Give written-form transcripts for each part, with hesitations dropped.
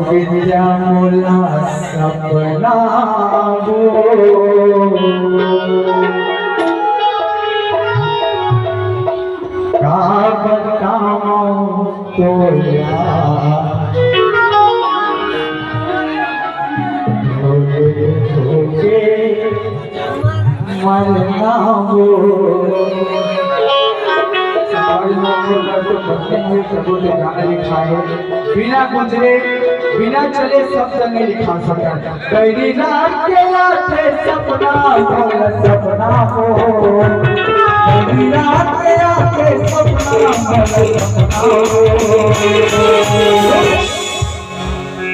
विद्या मोला सपना हो का बताऊं तो मरना हो गाना लिखा है बिना गुजरे बिना चले सब संग लिखा सकता कई रात के आते सपना सपना हो कई रात के आते सपना सपना हो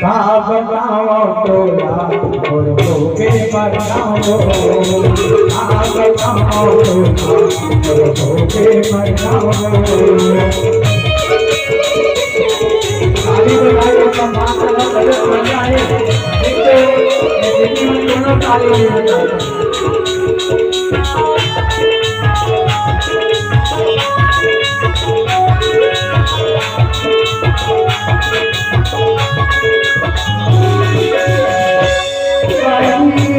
का बताओ तोरा और होके मरना हो का बताओ तोरा और होके मरना हो ताली बजाए सम्मान करना गलत बन जाए देखो ये दोनों ताली बजाते सपना रानी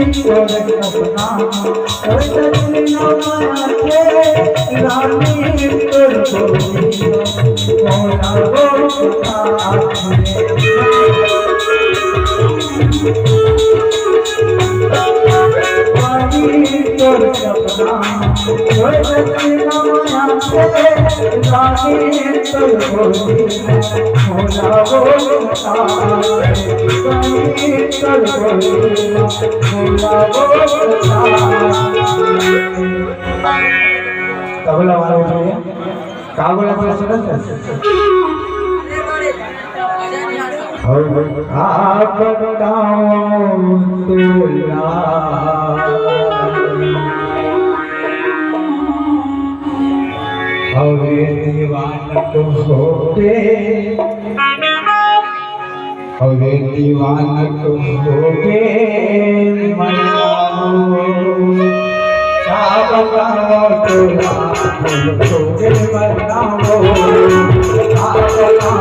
तबला वाला उठाइए कागल अपने सुनो आप बताऊं तुला हवे दीवाना तो होते हवे दीवाना तो होते बताओ तोरा होके मरना हो बताओ तोरा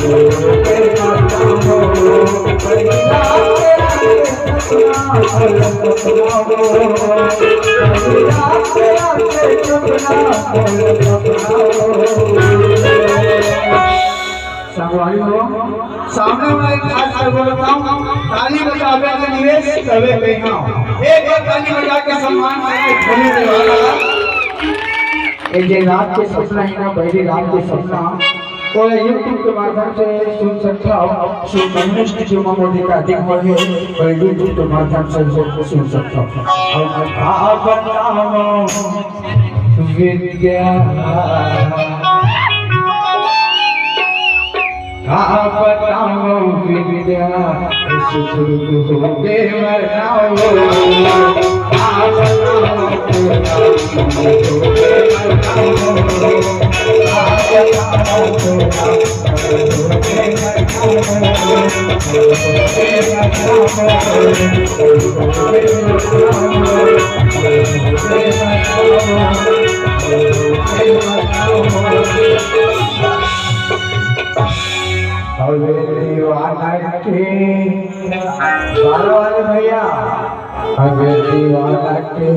होके मरना हो सामने मैं खास कर बोलता हूँ ताली बजावे के निवेश सवे पे एक बार ताली बजा के सम्मान करने वाला एक जे रात के सपना है ना पहली रात के सपना और यूट्यूब के माध्यम से सुन सकता हो सो कम्युनिस्ट जो मोदी का अधिक बढ़े और यूट्यूब के माध्यम से सुन सकता हो और बताओ विद्या बताओ विद्या सुख होके मरना हो दीवाना के भैया दीवाना के